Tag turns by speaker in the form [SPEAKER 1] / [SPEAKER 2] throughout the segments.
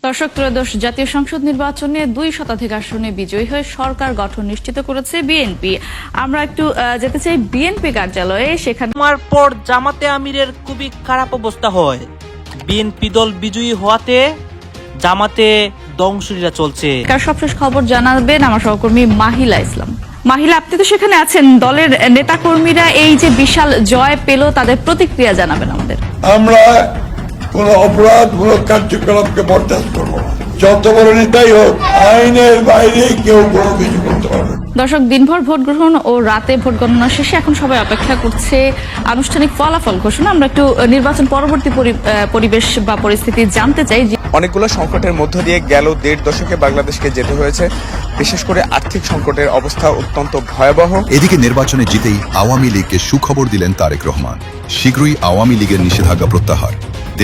[SPEAKER 1] দর্শক ত্রয়োদশ জাতীয় সংসদ নির্বাচনে 2 শতাধিক আসনে বিজয়ী হয়ে সরকার গঠন নিশ্চিত করেছে বিএনপি। আমরা একটু যেতে চাই বিএনপি কার্যালয়ে। সেখানে
[SPEAKER 2] পর জামাতে আমিরের খুবই খারাপ অবস্থা হয়। বিএনপি দল বিজয়ী হওয়াতে জামাতে ধ্বংসলীলা চলছে।
[SPEAKER 1] সবশেষ খবর জানাবেন আমার সহকর্মী মাহিলা ইসলাম। মাহিলা, আপনি তো সেখানে আছেন, দলের নেতাকর্মীরা এই যে বিশাল জয় পেল তাদের প্রতিক্রিয়া জানাবেন আমাদের।
[SPEAKER 3] আমরা কোন অপরাধমূলক কার্যকলাপকে বরদাস্ত করবো না, যত বড় নেতাই হোক, আইনের বাইরে কেউ কোনো কিছু করতে পারবে।
[SPEAKER 1] দর্শক, দিনভর ভোট গ্রহণ ও রাতে ভোট গণনা শেষে এখন সবাই অপেক্ষা করছে আনুষ্ঠানিক ফলাফল ঘোষণা। আমরা একটু নির্বাচন পরবর্তী পরিবেশ বা পরিস্থিতি জানতে চাই।
[SPEAKER 4] অনেকগুলো সংকটের মধ্য দিয়ে গেল 1.5 দশকে বাংলাদেশকে যেতে হয়েছে। বিশেষ করে আর্থিক সংকটের অবস্থা অত্যন্ত ভয়াবহ।
[SPEAKER 5] এদিকে নির্বাচনে জিতেই আওয়ামী লীগকে সুখবর দিলেন তারেক রহমান। শীঘ্রই আওয়ামী লীগের নিষেধাজ্ঞা প্রত্যাহার।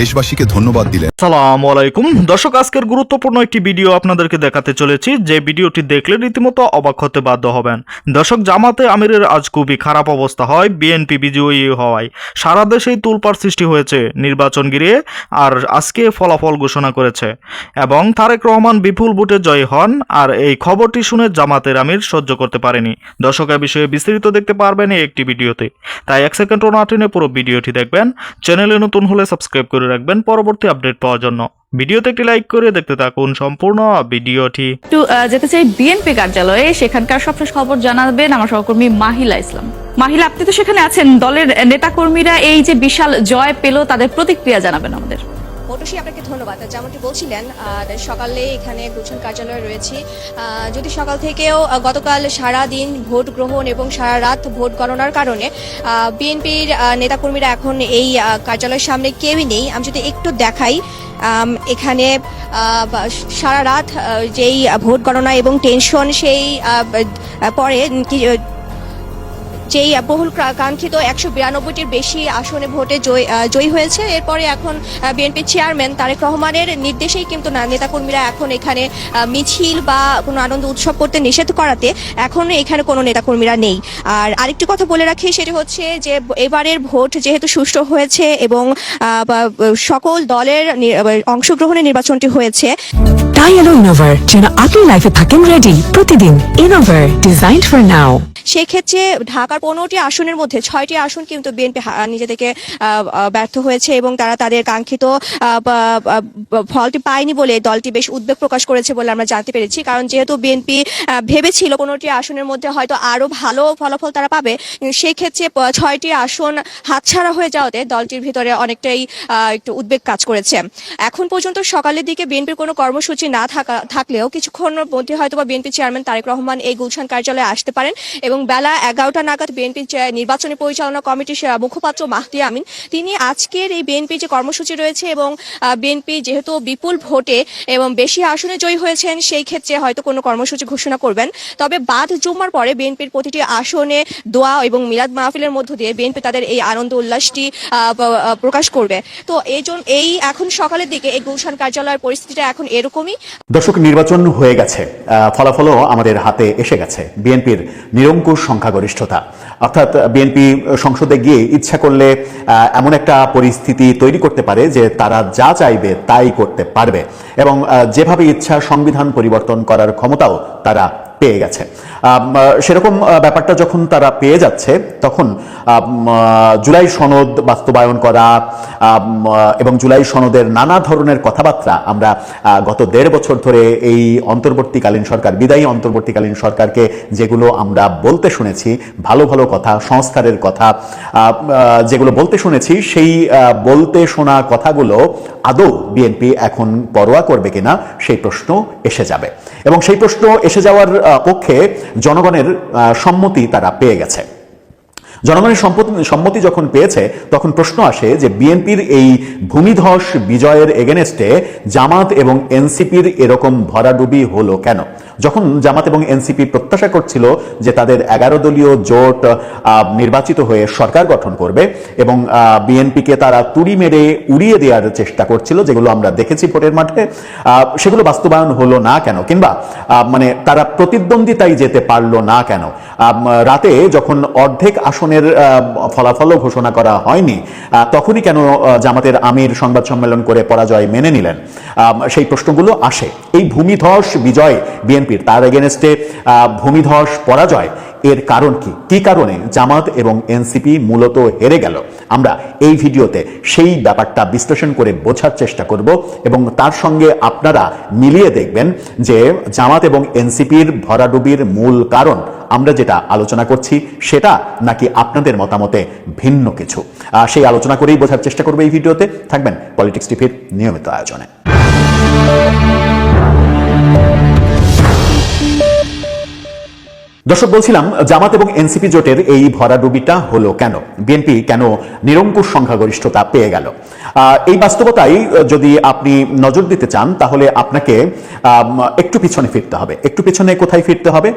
[SPEAKER 5] দেশবাসীকে ধন্যবাদ দিলেন।
[SPEAKER 6] আসসালামু আলাইকুম দর্শক, আজকের গুরুত্বপূর্ণ একটি ভিডিও আপনাদেরকে দেখাতে চলেছি, যে ভিডিওটি দেখলে রীতিমতো অবাক হতে বাধ্য হবেন। দর্শক, জামাতে আমিরের আজ খুবই খারাপ অবস্থা হয় বিএনপি বিজয়ী হওয়ায়। সারা দেশেই তোলপাড় সৃষ্টি হয়েছে নির্বাচন ঘিরে, আর আজকে ফলাফল ঘোষণা করেছে এবং তারেক রহমান বিপুল ভোটে জয়ী হন। আর এই খবরটি শুনে জামাতের আমির সহ্য করতে পারেনি। দর্শক, এ বিষয়ে বিস্তারিত দেখতে পারবেন এই একটি ভিডিওতে, তাই 1 সেকেন্ডও না টেনে পুরো ভিডিওটি দেখবেন। চ্যানেলে নতুন হলে সাবস্ক্রাইব করে রাখবেন পরবর্তী আপডেট পাওয়ার জন্য। ভিডিওতে একটি লাইক করে দেখতে থাকুন সম্পূর্ণ ভিডিওটি।
[SPEAKER 1] একটু যেতে চাই বিএনপি কার্যালয়ে। সেখানকার সবশেষ খবর জানাবেন আমার সহকর্মী মাহিলা ইসলাম। মাহিলা, আপনি তো সেখানে আছেন, দলের নেতাকর্মীরা এই যে বিশাল জয় পেল তাদের প্রতিক্রিয়া জানাবেন আমাদের।
[SPEAKER 7] মৌটুসী, আপনাকে ধন্যবাদ। যেমনটি বলছিলেন, সকালে এখানে গুলশান কার্যালয়ে রয়েছি। যদি সকাল থেকেও গতকাল সারা দিন ভোট গ্রহণ এবং সারা রাত ভোট গণনার কারণে বিএনপির নেতাকর্মীরা এখন এই কার্যালয়ের সামনে কেউই নেই। আমি যদি একটু দেখাই, এখানে সারা রাত যেই ভোট গণনা এবং টেনশন, সেই পরে যেই বহুল কাঙ্ক্ষিত 192টির বেশি আসনে ভোটে জয়ী হয়েছে। এরপরে এখন বিএনপির চেয়ারম্যান তারেক রহমানের নির্দেশেই কিন্তু নেতাকর্মীরা এখন এখানে মিছিল বা কোনো আনন্দ উৎসব করতে নিষেধ করাতে এখন এখানে কোনো নেতাকর্মীরা নেই। আর আরেকটি কথা বলে রাখি, সেটি হচ্ছে যে এবারের ভোট যেহেতু সুষ্ঠু হয়েছে এবং সকল দলের অংশগ্রহণে নির্বাচনটি হয়েছে,
[SPEAKER 8] তাই এলো ইনোভার, যেন আপনি লাইফে থাকেন রেডি প্রতিদিন। Innova, designed for now.
[SPEAKER 7] সেক্ষেত্রে ঢাকার 15টি আসনের মধ্যে 6টি আসন কিন্তু বিএনপি নিজে থেকে ব্যর্থ হয়েছে এবং তারা তাদের কাঙ্ক্ষিত ফলটি পায়নি বলে দলটি বেশ উদ্বেগ প্রকাশ করেছে বলে আমরা জানতে পেরেছি। কারণ যেহেতু বিএনপি ভেবেছিল 15টি আসনের মধ্যে হয়তো আরো ভালো ফলাফল তারা পাবে, সেই ক্ষেত্রে 6টি আসন হাতছাড়া হয়ে যাওয়াতে দলটির ভিতরে অনেকটাই একটু উদ্বেগ কাজ করেছে। এখন পর্যন্ত সকালের দিকে বিএনপির কোনো কর্মসূচি না থাকলেও কিছুক্ষণের মধ্যে হয়তো বা বিএনপি চেয়ারম্যান তারেক রহমান এই গুলশান কার্যালয়ে আসতে পারেন এবং বেলা 11টা নাগাদ বিএনপি নির্বাচনী পরিচালনা কমিটির মুখপাত্র মাহদি আমিন, তিনি আজকের এই বিএনপি যে কর্মসূচি রয়েছে এবং বিএনপি যেহেতু বিপুল ভোটে এবং বেশি আসনে জয়ী হয়েছেন, সেই ক্ষেত্রে হয়তো কোনো কর্মসূচি ঘোষণা করবেন। তবে বাদ জুম্মার পরে বিএনপির প্রতিটি আসনে দোয়া এবং মিলাদ মাহফিলের মধ্য দিয়ে বিএনপি তাদের এই আনন্দ উল্লাসটি প্রকাশ করবে। তো এই এখন সকালের দিকে এই গুলশান কার্যালয়ের পরিস্থিতিটা এখন এরকমই।
[SPEAKER 9] দর্শক, নির্বাচন হয়ে গেছে, ফলাফলও আমাদের হাতে এসে গেছে। বিএনপির নিরঙ্কুশ সংখ্যাগরিষ্ঠতা, অর্থাৎ বিএনপি সংসদে গিয়ে ইচ্ছা করলে এমন একটা পরিস্থিতি তৈরি করতে পারে যে তারা যা চাইবে তাই করতে পারবে এবং যেভাবে ইচ্ছা সংবিধান পরিবর্তন করার ক্ষমতাও তারা পেয়ে গেছে। সেরকম ব্যাপারটা যখন তারা পেয়ে যাচ্ছে, তখন জুলাই সনদ বাস্তবায়ন করা এবং জুলাই সনদের নানা ধরনের কথাবার্তা আমরা গত 1.5 বছর ধরে এই অন্তর্বর্তীকালীন সরকার, বিদায়ী অন্তর্বর্তীকালীন সরকারকে যেগুলো আমরা বলতে শুনেছি, ভালো ভালো কথা, সংস্কারের কথা যেগুলো বলতে শুনেছি, সেই বলতে শোনা কথাগুলো আদৌ বিএনপি এখন পরোয়া করবে কিনা সেই প্রশ্ন এসে যাবে এবং সেই প্রশ্ন এসে যাওয়ার পক্ষে জনগণের সম্মতি তারা পেয়ে গেছে। জনগণের সম্মতি যখন পেয়েছে, তখন প্রশ্ন আসে যে বিএনপির এই ভূমিধস বিজয়ের এগেনস্টে জামাত এবং এনসিপির এরকম ভরাডুবি হলো কেন? যখন জামাত এবং এনসিপি প্রত্যাশা করছিল যে তাদের 11 দলীয় জোট নির্বাচিত হয়ে সরকার গঠন করবে এবং বিএনপিকে তারা তুড়ি মেরে উড়িয়ে দেওয়ার চেষ্টা করছিল, যেগুলো আমরা দেখেছি ভোটের মাঠে, সেগুলো বাস্তবায়ন হলো না কেন? কিংবা মানে তারা প্রতিদ্বন্দ্বিতায় যেতে পারলো না কেন? রাতে যখন অর্ধেক আসনের ফলাফলও ঘোষণা করা হয়নি, তখনই কেন জামাতের আমির সংবাদ সম্মেলন করে পরাজয় মেনে নিলেন? সেই প্রশ্নগুলো আসে। এই ভূমিধস বিজয় বিএনপির, তার এগেনস্টে ভূমিধস পরাজয়, এর কারণ কি? কি কারণে জামাত এবং এনসিপি মূলত হেরে গেল? আমরা এই ভিডিওতে সেই ব্যাপারটা বিশ্লেষণ করে বোঝার চেষ্টা করব এবং তার সঙ্গে আপনারা মিলিয়ে দেখবেন যে জামাত এবং এনসিপির ভরাডুবির মূল কারণ আমরা যেটা আলোচনা করছি সেটা নাকি আপনাদের মতামতে ভিন্ন কিছু। সেই আলোচনা করেই বোঝার চেষ্টা করবো এই ভিডিওতে। থাকবেন পলিটিক্স টিভির নিয়মিত আয়োজনে। দর্শক, বলছিলাম জামাত এবং এনসিপি জোটের এই ভরাডুবিটা হলো কেন? বিএনপি কেন নিরঙ্কুশ সংখ্যাগরিষ্ঠতা পেয়ে গেল? এই বাস্তবতায় যদি আপনি নজর দিতে চান তাহলে আপনাকে একটু পিছনে ফিরতে হবে। একটু পিছনে কোথায় ফিরতে হবে?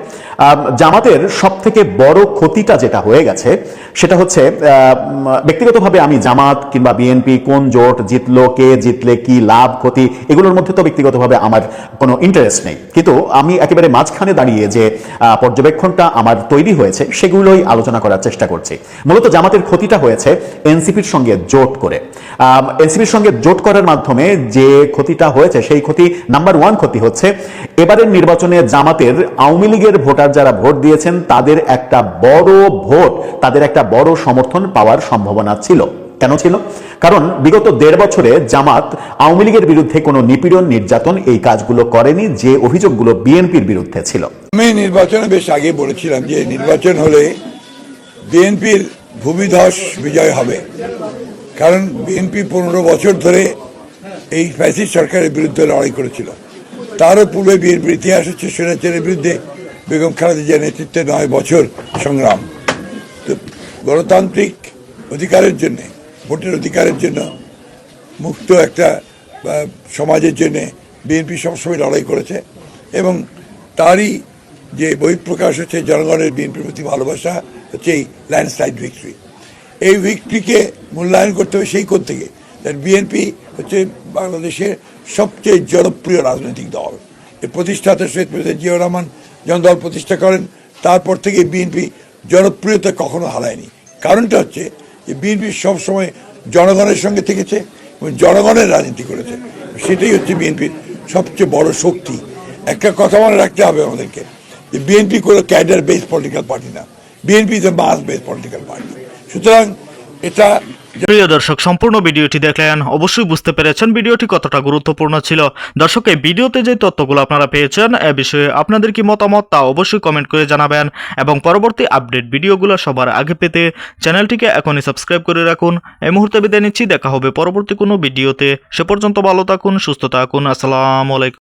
[SPEAKER 9] জামাতের সব থেকে বড় ক্ষতিটা যেটা হয়ে গেছে সেটা হচ্ছে, ব্যক্তিগতভাবে আমি জামাত কিংবা বিএনপি কোন জোট জিতলো, কে জিতলে কি লাভ ক্ষতি, এগুলোর মধ্যে তো ব্যক্তিগতভাবে আমার কোনো ইন্টারেস্ট নেই, কিন্তু আমি একেবারে মাঝখানে দাঁড়িয়ে যে পর্যবেক্ষণটা আমার তৈরি হয়েছে সেগুলোই আলোচনা করার চেষ্টা করছি। মূলত জামাতের ক্ষতিটা হয়েছে এনসিপির সঙ্গে জোট করে। এনসিপির সঙ্গে জোট করার মাধ্যমে যে ক্ষতিটা হয়েছে সেই ক্ষতি, নাম্বার 1 ক্ষতি হচ্ছে এবারের নির্বাচনে জামাতের আওয়ামী লীগের ভোটার যারা ভোট দিয়েছেন তাদের একটা বড় ভোট, তাদের একটা বড় সমর্থন পাওয়ার সম্ভাবনা ছিল। কেন ছিল? কারণ বিগত 1.5 বছরে জামাত আওয়ামী লীগের বিরুদ্ধে কোনো নিপীড়ন, নির্যাতন এই কাজগুলো করেনি যে অভিযোগগুলো বিএনপির বিরুদ্ধে ছিল।
[SPEAKER 3] আমি নির্বাচনে বেশ আগে বলেছিলাম যে নির্বাচন হলে বিএনপির ভূমিধস বিজয় হবে, কারণ বিএনপি 15 বছর ধরে এই ফ্যাসিস্ট সরকারের বিরুদ্ধে লড়াই করেছিল। তারও পূর্বে বিএনপির ইতিহাস হচ্ছে স্বৈরাচারের বিরুদ্ধে বেগম খালেদা জিয়ার নেতৃত্বে 9 বছর সংগ্রাম। তো গণতান্ত্রিক অধিকারের জন্য, ভোটের অধিকারের জন্য, মুক্ত একটা সমাজের জন্য বিএনপি সবসময় লড়াই করেছে এবং তারই যে বহিঃপ্রকাশ হচ্ছে জনগণের বিএনপির প্রতি ভালোবাসা, হচ্ছে এই ল্যান্ডস্লাইড ভিক্টরি। এই ভিক্টরিকে মূল্যায়ন করতে হবে সেই কোণ থেকে। বিএনপি হচ্ছে বাংলাদেশের সবচেয়ে জনপ্রিয় রাজনৈতিক দল। এর প্রতিষ্ঠাতা শহীদ প্রেসিডেন্ট জিয়াউর রহমান যখন দল প্রতিষ্ঠা করেন তারপর থেকে বিএনপি জনপ্রিয়তা কখনো হারায়নি। কারণটা হচ্ছে যে বিএনপি সবসময় জনগণের সঙ্গে থেকেছে এবং জনগণের রাজনীতি করেছে। সেটাই হচ্ছে বিএনপির সবচেয়ে বড় শক্তি। একটা কথা মনে রাখতে হবে আমাদেরকে, যে বিএনপি কোনো ক্যাডার বেস পলিটিক্যাল পার্টি না, BNP is a mass base political party. সুতরাং এটা,
[SPEAKER 6] প্রিয় দর্শক, সম্পূর্ণ ভিডিওটি দেখলেন, অবশ্যই বুঝতে পেরেছেন ভিডিওটি কতটা গুরুত্বপূর্ণ ছিল। দর্শক, এই ভিডিওতে যে তথ্যগুলো আপনারা পেয়েছেন এ বিষয়ে আপনাদের কি মতামত তা অবশ্যই কমেন্ট করে জানাবেন এবং পরবর্তী আপডেট ভিডিওগুলো সবার আগে পেতে চ্যানেলটিকে এখনই সাবস্ক্রাইব করে রাখুন। এই মুহূর্তে বিদায় নিচ্ছি, দেখা হবে পরবর্তী কোনো ভিডিওতে। সে পর্যন্ত ভালো থাকুন, সুস্থ থাকুন। আসসালামু আলাইকুম।